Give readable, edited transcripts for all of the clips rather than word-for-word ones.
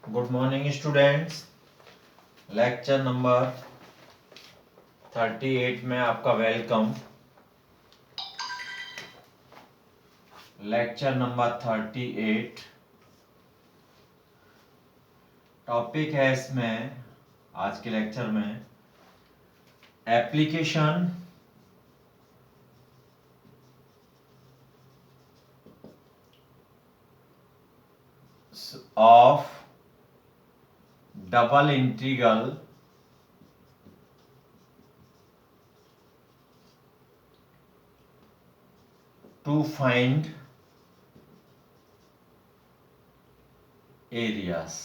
Good morning students. Lecture number 38 में आपका welcome. Lecture number 38 topic है इसमें आज के लेक्चर में application of double integral to find areas.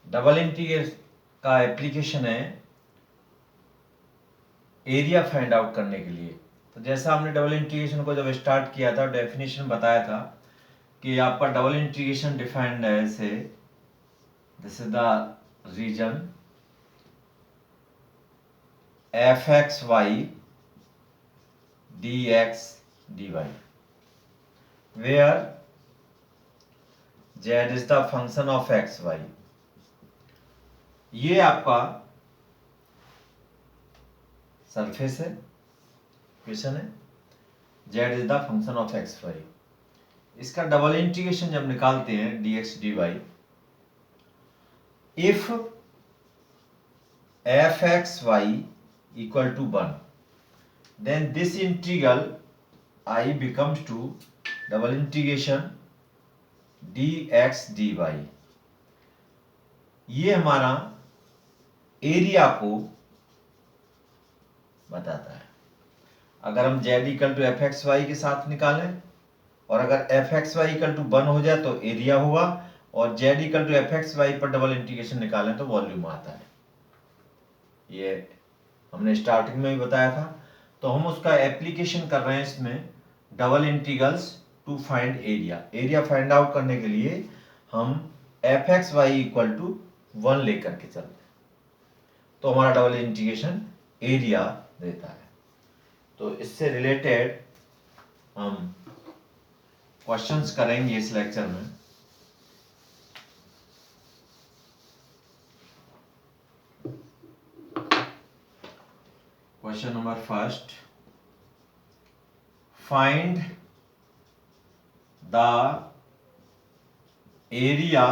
Double integral का एप्लीकेशन है एरिया फाइंड आउट करने के लिए। तो जैसा हमने डबल इंटीग्रेशन को जब स्टार्ट किया था डेफिनेशन बताया था कि आपका डबल इंटीग्रेशन डिफाइंड है ऐसे, this is the region F x Y D x D Y where Z is the function of X Y. ये आपका सरफेस है, क्वेश्चन है Z is the function of X Y. इसका double integration जब निकालते हैं D x D Y, if F x Y equal to 1 then this integral I becomes to double integration dx dy। ये हमारा area को बताता है। अगर हम z equal to F x Y के साथ निकालें और अगर F x Y equal to 1 हो जाए तो एरिया होगा, और z equal to F x Y पर डबल इंटीग्रेशन निकालें तो वॉल्यूम आता है। ये हमने स्टार्टिंग में भी बताया था। तो हम उसका एप्लीकेशन कर रहे हैं इसमें double integrals to find area. Area find out करने के लिए हम F x Y equal to 1 लेकर के चलते हैं, तो हमारा डबल इंटीग्रेशन एरिया देता है। तो इससे रिलेटेड हम क्वेश्चंस करेंगे इस लेक्चर में। Question number first, find the area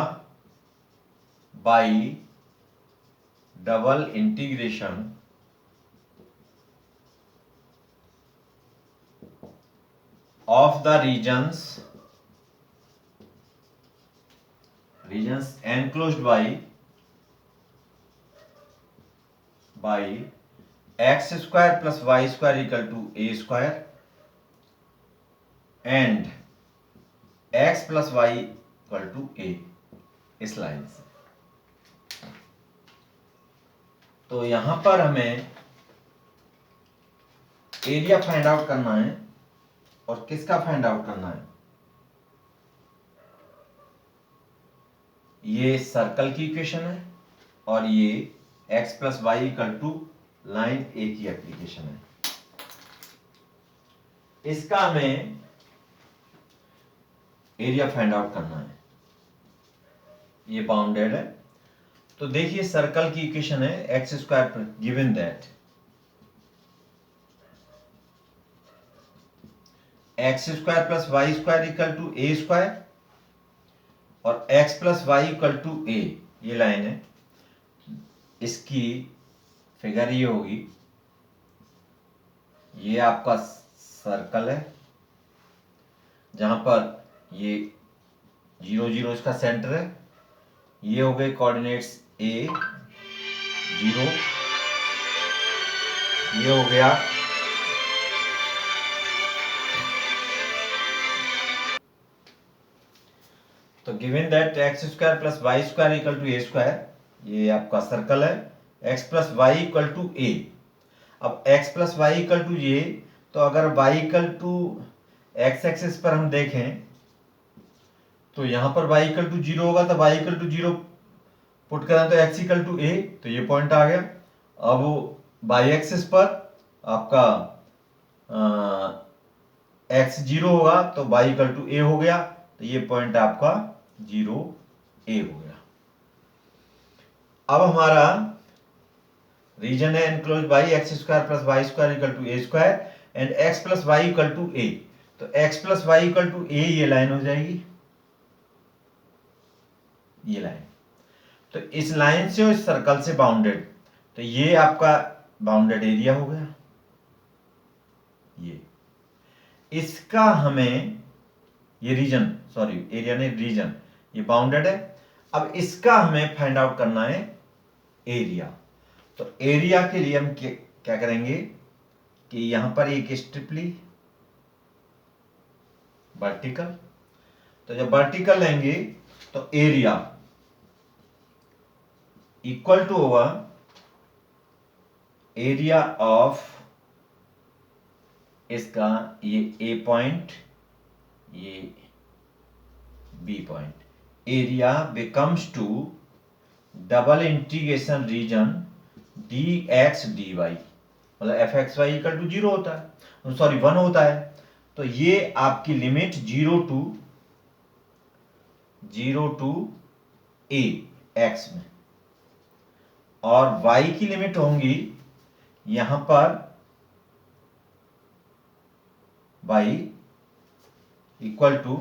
bye double integration of the regions enclosed by x square plus y square equal to a square and x plus y equal to a। इस line से तो यहां पर हमें area find out करना है। और किसका फाइंड आउट करना है? ये सर्कल की इक्वेशन है और ये x plus y equal to line A की एप्लीकेशन है। इसका हमें एरिया फाइंड आउट करना है। ये बाउंडेड है, तो देखिए सर्कल की इक्वेशन है x square given that x square plus y square equal to a square और x plus y equal to a, ये लाइन है। इसकी फिगर ये होगी, ये आपका सर्कल है जहां पर ये 0 0 इसका सेंटर है। ये हो गए कोऑर्डिनेट्स ए 0, ये हो गया तो given that x square plus y square equal to a square, ये आपका सर्कल है। X plus y equal to a. अब x plus y equal to a, तो अगर y equal to x axis पर हम देखें तो यहां पर वाई इक्वल टू 0 होगा, तो वाई इक्वल टू 0 पुट करें तो एक्स इक्वल टू ए, तो ये पॉइंट आ गया। अब वाई एक्सिस पर आपका x 0 होगा तो y इक्वल टू ए हो गया, तो ये पॉइंट आपका 0 ए हो गया। अब हमारा रीजन है enclose by x square plus y square equal to a square and x plus y equal to a. तो x plus y equal to a ये लाइन हो जाएगी, ये लाइन। तो इस लाइन से और इस सर्कल से बाउंडेड, तो ये आपका बाउंडेड एरिया हो गया। ये इसका हमें, ये रीजन, सॉरी एरिया नहीं रीजन, ये बाउंडेड है। अब इसका हमें फाइंड आउट करना है एरिया। तो एरिया के लिए हम क्या करेंगे कि यहां पर एक स्ट्रिप ली वर्टिकल, तो जब वर्टिकल लेंगे तो एरिया इक्वल टू होगा एरिया ऑफ इसका ये ए पॉइंट, ये B point. Area becomes to double integration region d x D y, मतलब f x Y equal to 0 होता है, सॉरी 1 होता है। तो ये आपकी लिमिट 0 टू ए एक्स में, और y की लिमिट होंगी यहां पर y इक्वल टू,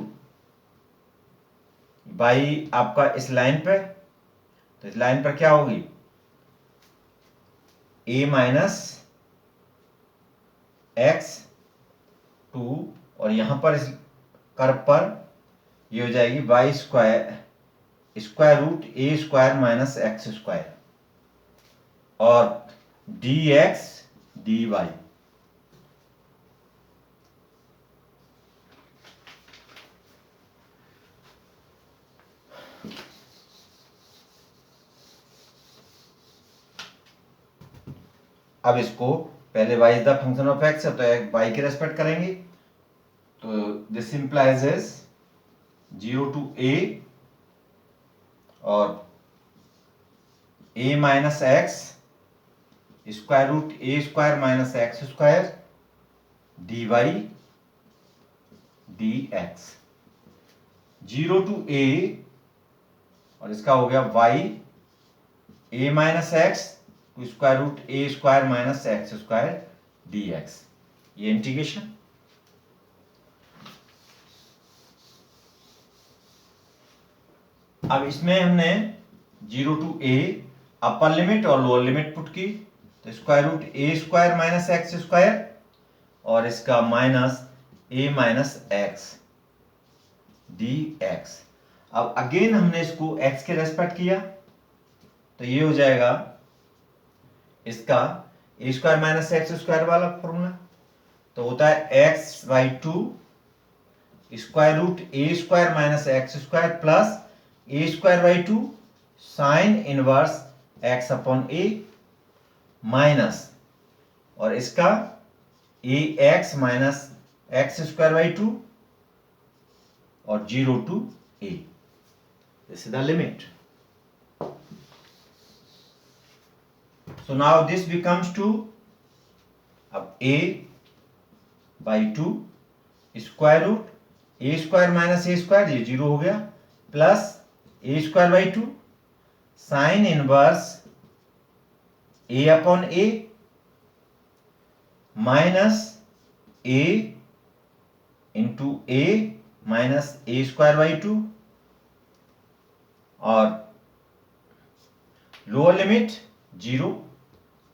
y आपका इस लाइन पे, तो इस लाइन पर क्या होगी a माइनस एक्स 2, और यहां पर इस कर्व पर ये हो जाएगी y स्क्वायर रूट ए स्क्वायर माइनस एक्स स्क्वायर और dx dy। अब इसको पहले y is the function of x है, तो y के रेस्पेक्ट करेंगे, तो this implies is 0 to a और a minus x square root A square minus x square D Y D X, 0 to a, और इसका हो गया y a minus x square root A square minus x square D x, ये integration. अब इसमें हमने 0 to a upper limit और lower limit put की, तो स्क्वायर रूट ए स्क्वायर माइनस एक्स स्क्वायर और इसका माइनस ए माइनस एक्स डी एक्स। अब अगेन हमने इसको x के रेस्पेक्ट किया, तो ये हो जाएगा इसका a square minus x square वाला फॉर्मूला, तो होता है x by 2 square root A square minus x square plus a square by 2 sine inverse x upon a minus, और इसका a x minus x square by 2 और 0 to a, this is the limit. So now this becomes to, अब a by 2 square root A square minus a square, ये 0 हो गया, plus a square by 2 sine inverse a upon a minus a into a minus a square by 2, और lower limit 0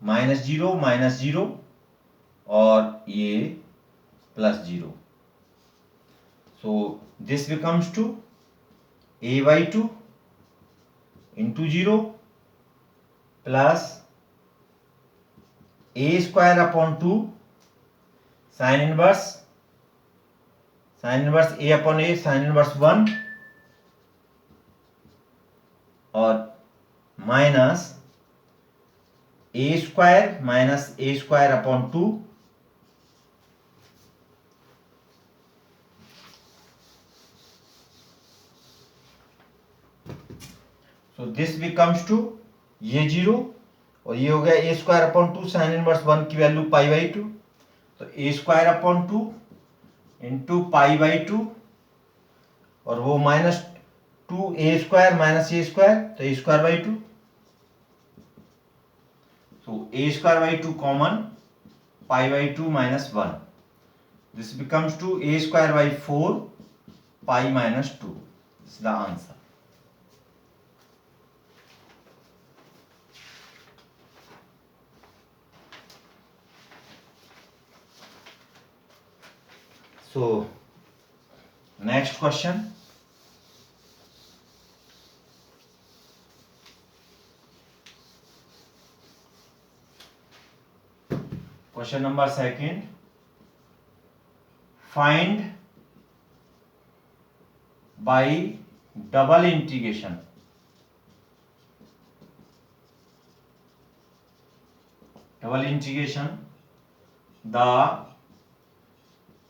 minus 0 और ये plus 0, so this becomes to a by 2 into 0 plus a square upon 2 sine inverse a upon a sine inverse 1 और minus a square minus a square upon 2 so this becomes to ये 0 और ये हो गया a square upon 2 sine inverse 1 की value pi by 2, तो a square upon 2 into pi by 2 और वो -2a² माइनस a², तो a²/2, so a²/2 common, π/2 minus 1. This becomes to a²/4 pi minus 2. This is the answer. So next question. Question number 2. Find by double integration the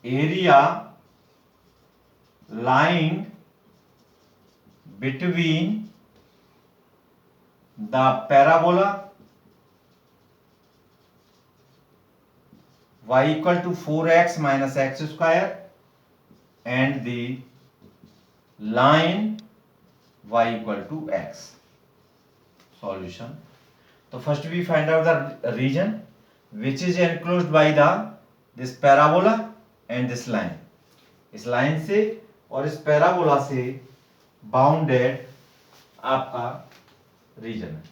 area lying between the parabola y equal to 4x minus x square and the line y equal to x. Solution. So first we find out the region which is enclosed by this parabola and this line. इस line से और इस parabola से bounded आपका region है।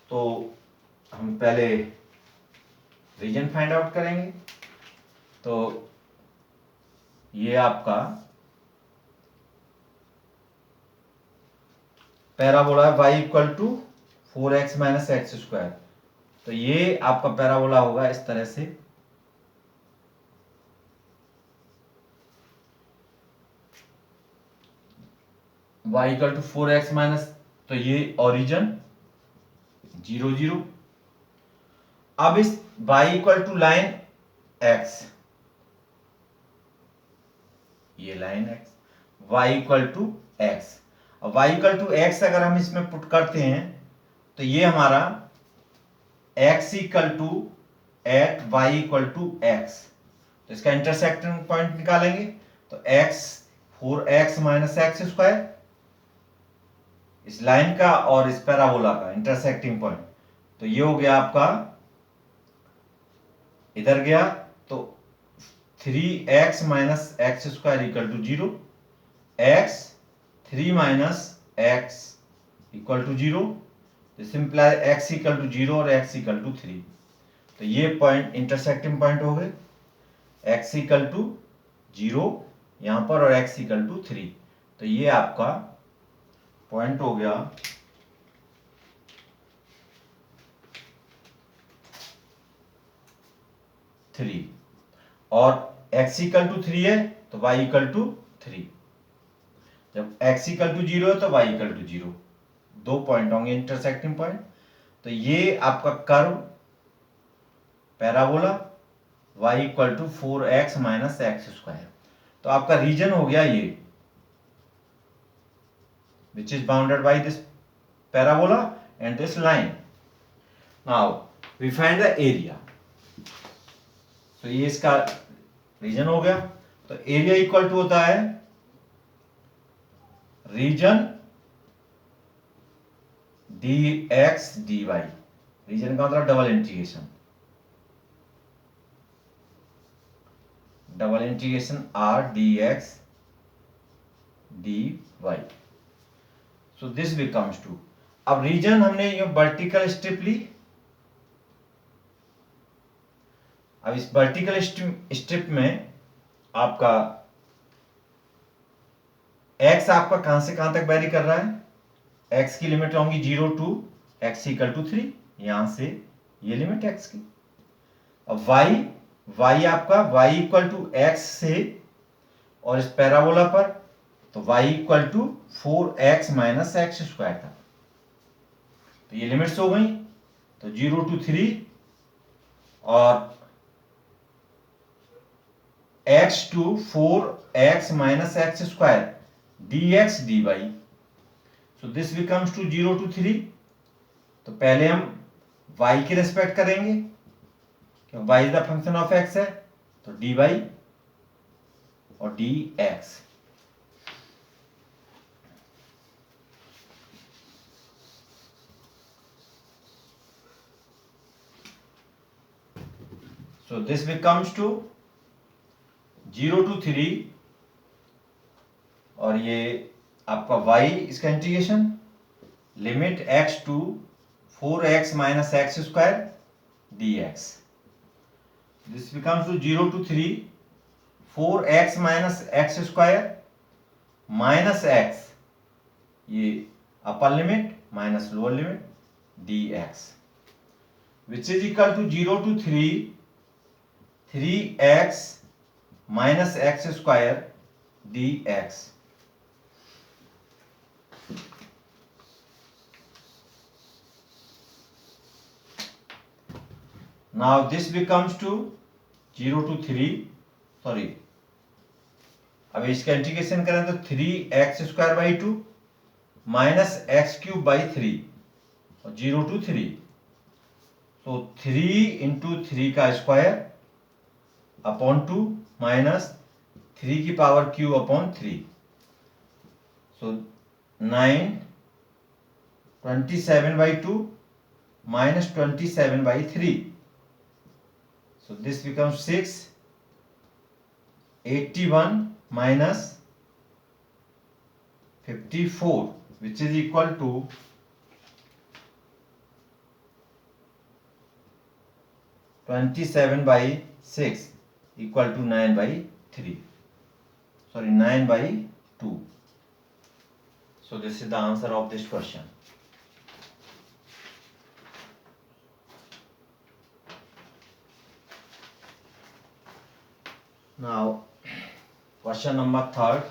तो हम पहले रीजन फाइंड आउट करेंगे। तो ये आपका पैराबोला है y equal to 4x minus x square. तो ये आपका पैराबोला होगा इस तरह से, y equal to 4x minus, तो ये ओरिजिन 0 0। अब इस y equal to line x, ये line x, y equal to x। अब y इक्वल टू x अगर हम इसमें पुट करते हैं तो ये हमारा x equal to at y equal to x, तो इसका इंटरसेक्टिंग पॉइंट निकालेंगे। तो x 4x minus x square इस लाइन का और इस पैराबोला का इंटरसेक्टिंग पॉइंट, तो ये हो गया आपका, इधर गया तो 3x minus x square equal to 0, x 3 minus x equal to 0, तो सिंपलाई x इक्वल टू 0 और x इक्वल टू 3। तो ये पॉइंट इंटरसेक्टिंग पॉइंट हो गए, x इक्वल टू 0 यहां पर और x इक्वल टू 3। तो ये आपका पॉइंट हो गया थ्री, और x इक्वल टू 3 है तो y इक्वल टू 3। जब x इक्वल टू 0 है तो y इक्वल टू 0, दो पॉइंट होंगे इंटरसेक्टिंग पॉइंट। तो ये आपका curve parabola y equal to 4x minus x square. तो आपका रीजन हो गया ये, which is bounded by this parabola and this line. Now we find the area. So ये इसका रीजन हो गया। तो एरिया इक्वल टू होता है रीजन dx dy। रीजन का मतलब double integration r dx dy। So this becomes 2। अब रीजन हमने ये वर्टिकल स्ट्रिप ली। अब इस वर्टिकल स्ट्रिप में आपका x आपका कहां से कहां तक वेरी कर रहा है, x की लिमिट होंगी 0 टू x इक्वल टू 3, यहां से ये लिमिट x की। अब y आपका y इक्वल टू x से और इस पैराबोला पर तो y equal to 4x minus x square था। तो ये लिमिट्स हो गई, तो 0 टू 3 और x to 4x minus x square dx dy। So this becomes to 0 to 3। तो पहले हम y की रेस्पेक्ट करेंगे क्योंकि y is the function of x है। तो डी वाई और D x. So this becomes to 0 to 3 और ये आपका y इसका integration limit x to 4x minus x square dx। This becomes to 0 to 3 4x minus x square minus x, ये upper limit minus lower limit dx, which is equal to 0 to 3x minus x square dx। Now this becomes to 0 to 3, sorry, अब इसका integration करें तो 3x square by 2 minus x cube by 3 और 0 to 3, तो 3 into 3 का square upon 2 minus 3 की power Q upon 3, so 9 27 by 2 minus 27 by 3, so this becomes 6 81 minus 54, which is equal to 27 by 6 equal to 9 by 3, sorry 9 by 2. So this is the answer of this question. Now question number 3.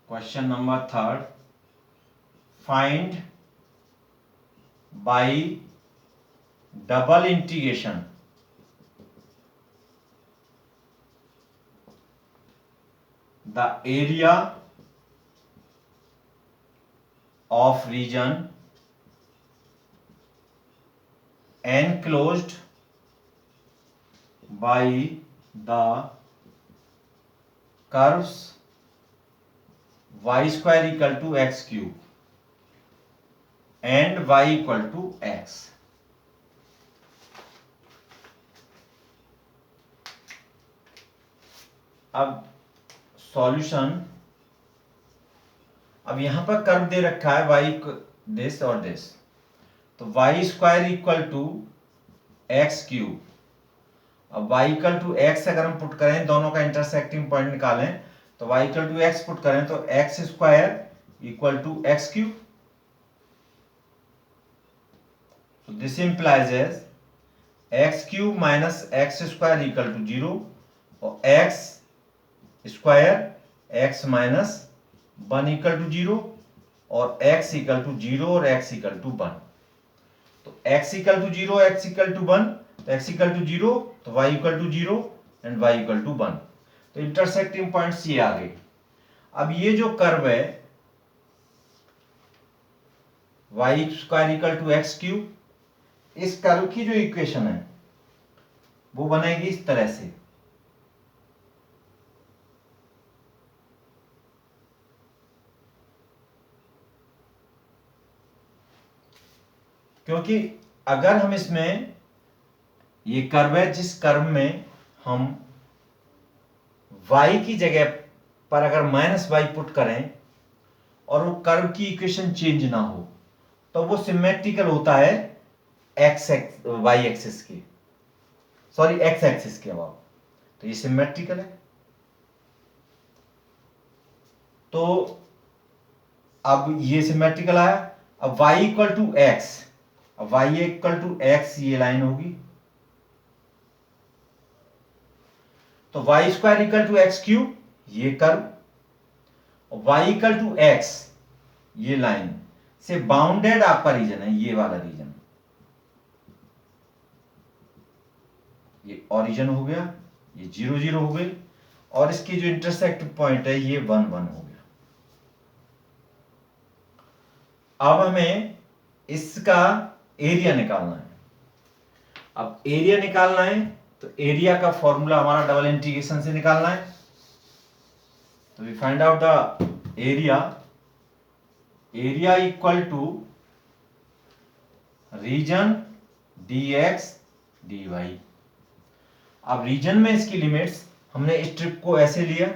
Question number 3. Find by double integration the area of region enclosed by the curves y square equal to x cube and y equal to x. अब solution, अब यहां पर curve दे रखा है y this और this, तो y square equal to x cube. अब y इक्वल टू एक्स अगर हम पुट करें, दोनों का इंटरसेक्टिंग पॉइंट निकालें, तो y equal to x put करें तो x square equal to x cube, so this implies as x cube minus x square equal to 0 और x square x minus 1 equal to 0 और x equal to 0 और x equal to 1, तो x equal to 0 x equal to 1, तो x equal to 0 तो y equal to 0 and y equal to 1, तो intersecting points ये आ गए। अब ये जो कर्व है y square equal to x cube, इस कर्व की जो इक्वेशन है वो बनेगी इस तरह से, क्योंकि अगर हम इसमें, ये कर्व है जिस कर्व में हम y की जगह पर अगर माइनस वाई पुट करें और वो कर्व की इक्वेशन चेंज ना हो, तो वो सिमेट्रिकल होता है एक्स वाई एक्सिस के, सॉरी एक्स एक्सिस के अबाउट, तो ये सिमेट्रिकल है। तो अब ये सिमेट्रिकल आया। अब y इक्वल टू एक्स, अब y इक्वल टू एक्स ये लाइन होगी, तो y square equal to x cube ये कर्व, और y इक्वल टू एक्स ये लाइन से बाउंडेड आपका रीजन है, ये वाला रीजन, ये ओरिजिन हो गया, ये 0 0 हो गई, और इसकी जो इंटरसेक्ट पॉइंट है ये 1 1 हो गया। अब हमें इसका एरिया निकालना है। अब एरिया निकालना है तो एरिया का फॉर्मूला हमारा डबल इंटीग्रेशन से निकालना है। तो we find out the area equal to region dx dy। अब रीजन में इसकी लिमिट्स हमने स्ट्रिप को ऐसे लिया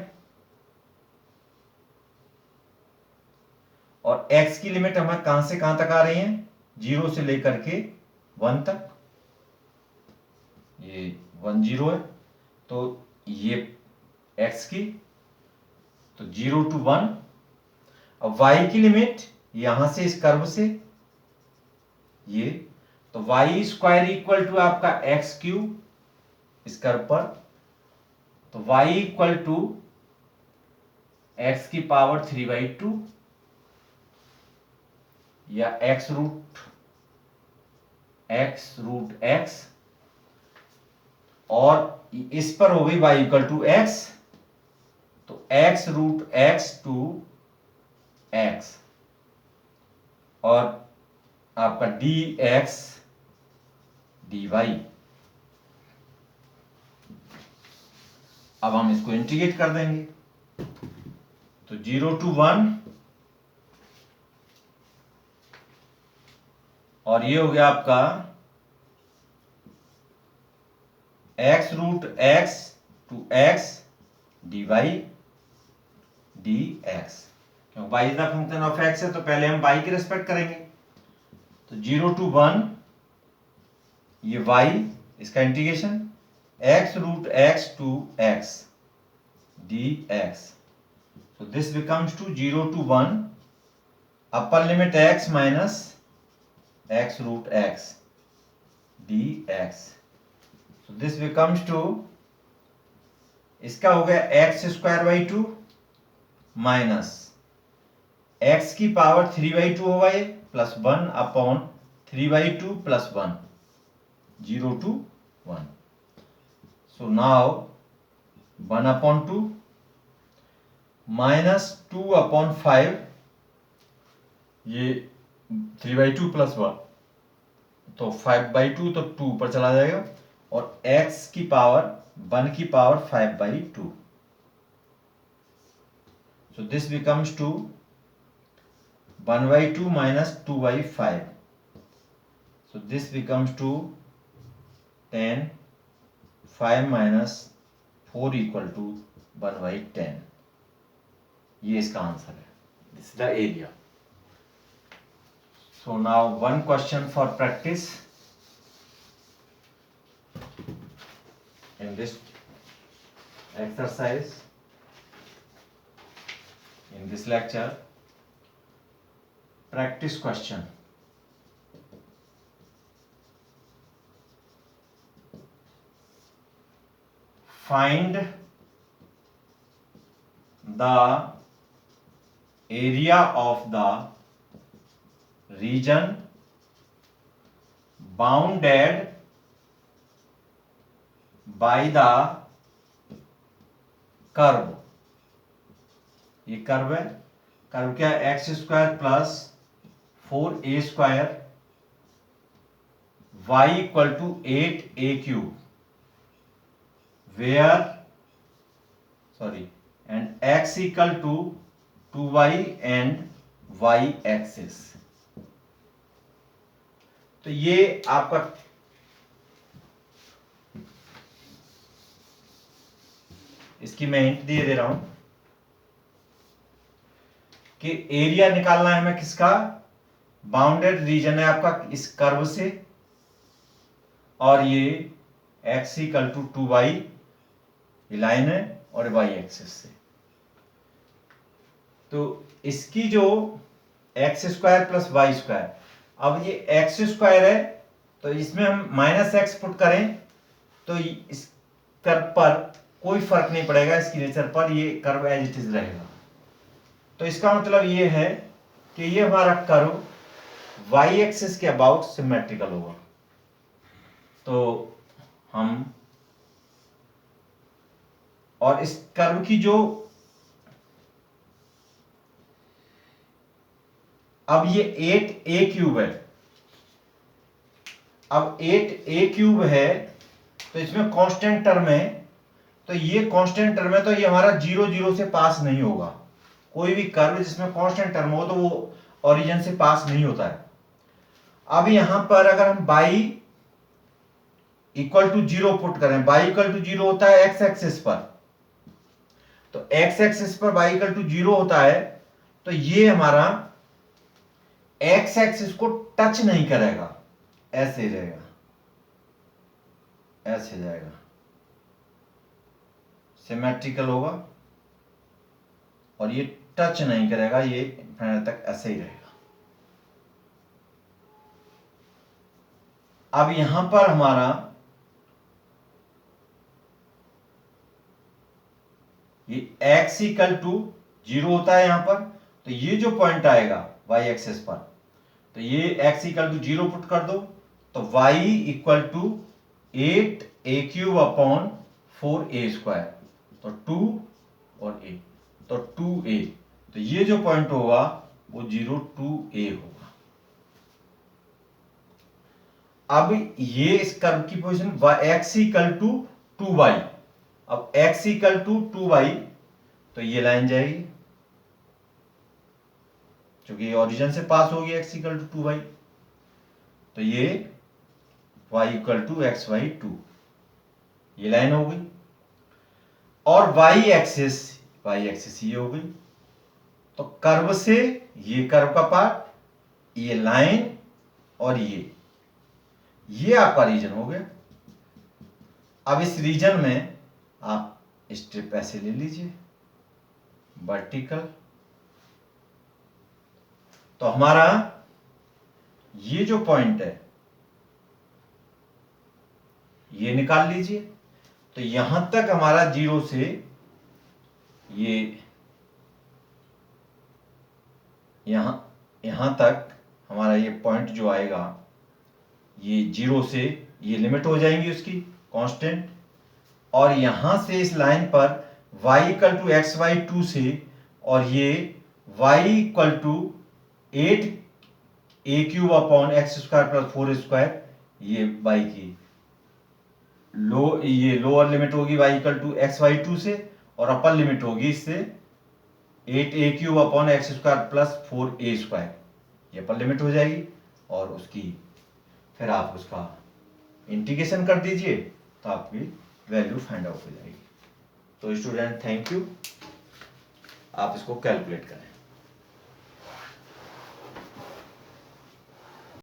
और x की लिमिट हमें कहां से कहां तक आ रही है, 0 से लेकर के 1 तक। ये 1 0 है तो ये x की, तो 0 to 1। अब y की लिमिट यहां से इस कर्व से ये, तो y स्क्वायर इक्वल टू आपका एक्स क्यूब इस कर्व पर, तो y इक्वल टू x की पावर 3/2 या x रूट x, और इस पर हो गई y इक्वल टू x, तो x root x to x, और आपका dx dy। अब हम इसको इंटीग्रेट कर देंगे, तो 0 to 1, और ये हो गया आपका x root x to x dy dx। क्योंकि y is the function of x है तो पहले हम y की रिस्पेक्ट करेंगे। तो 0 to 1 ये y, इसका integration x root x to x dx। So this becomes to 0 to 1 upper limit x minus x root x dx। So this becomes to, इसका हो गया x square by 2 minus x की power 3/2 होगा ये, plus 1 upon 3/2 plus 1, 0 to 1। So now 1 upon 2 minus 2 upon 5, ये 3/2 plus 1, तो 5/2, तो 2 पर चला जाएगा, और x की पावर 1 की power 5/2। So this becomes to 1/2 minus 2/5। So this becomes to 10, 5 minus 4 equal to 1/10। ये इसका आंसर है। This is the area. So now one question for practice in this exercise, in this lecture. Practice question. Find the area of the region bounded by the curve। ये curve है, curve क्या है, x square plus 4a square y equal to 8a cube, where and x equal to 2y and y axis. तो ये आपका इसकी मैं hint दे रहा हूं कि एरिया निकालना है हमें किसका, बाउंडेड रीजन है आपका इस कर्व से, और ये x इक्वल टू 2y ये लाइन है, और y एक्सिस से। तो इसकी जो x square plus y square, अब ये एक्स स्क्वायर है तो इसमें हम माइनस एक्स पुट करें तो इस कर्व पर कोई फर्क नहीं पड़ेगा, इसकी नेचर पर ये कर्व एज इट इज रहेगा। तो इसका मतलब ये है कि ये हमारा कर्व वाई एक्सिस के अबाउट सिमेट्रिकल होगा। तो हम, और इस कर्व की जो, अब ये 8a क्यूब है अब 8a³ है तो इसमें कांस्टेंट टर्म है, तो ये कांस्टेंट टर्म है तो ये हमारा 0 0 से पास नहीं होगा। कोई भी कर्व जिसमें कांस्टेंट टर्म हो तो वो ओरिजिन से पास नहीं होता है। अब यहां पर अगर हम y इक्वल टू 0 पुट करें, y इक्वल टू 0 होता है x एक्सिस पर, तो x एक्सिस पर y इक्वल टू 0 होता है, तो ये हमारा x एक्सिस को टच नहीं करेगा, ऐसे रहेगा, ऐसे जाएगा, सिमेट्रिकल होगा और ये टच नहीं करेगा, ये फाइनल तक ऐसे ही रहेगा। अब यहां पर हमारा ये x इक्वल टू 0 होता है यहां पर, तो ये जो पॉइंट आएगा y एक्सिस पर, तो ये x इक्वल टू 0 पुट कर दो, तो y equal to 8a³ upon 4a², तो 2 और a, तो 2a, तो ये जो पॉइंट होगा वो 0 2a होगा। अब ये इस कर्व की position x equal to 2y, अब x इक्वल टू 2y, तो ये लाइन जाएगी क्योंकि ओरिजिन से पास होगी x इक्वल टू 2y, तो ये y इक्वल टू x/2, ये लाइन हो गई। और y एक्सिस ये हो गई, तो कर्व से ये कर्व का पार्ट, ये लाइन और ये आपका रीजन हो गया। अब इस रीजन में आप स्ट्रिप ऐसे ले लीजिए वर्टिकल, तो हमारा ये जो पॉइंट है ये निकाल लीजिए, तो यहां तक हमारा 0 से ये यहां तक हमारा ये पॉइंट जो आएगा, ये 0 से ये लिमिट हो जाएंगी उसकी कांस्टेंट, और यहां से इस लाइन पर y इक्वल टू x/2 से, और ये y equal to 8a³ upon x² plus 4a², ये y की ये लोअर लिमिट होगी y इक्वल टू x/2 से, और अपर लिमिट होगी इससे 8a³ upon x² plus 4a², ये अपर लिमिट हो जाएगी, और उसकी फिर आप उसका इंटीग्रेशन कर दीजिए तो आपकी वैल्यू फाइंड आउट हो जाएगी। तो स्टूडेंट थैंक यू, आप इसको कैलकुलेट करें।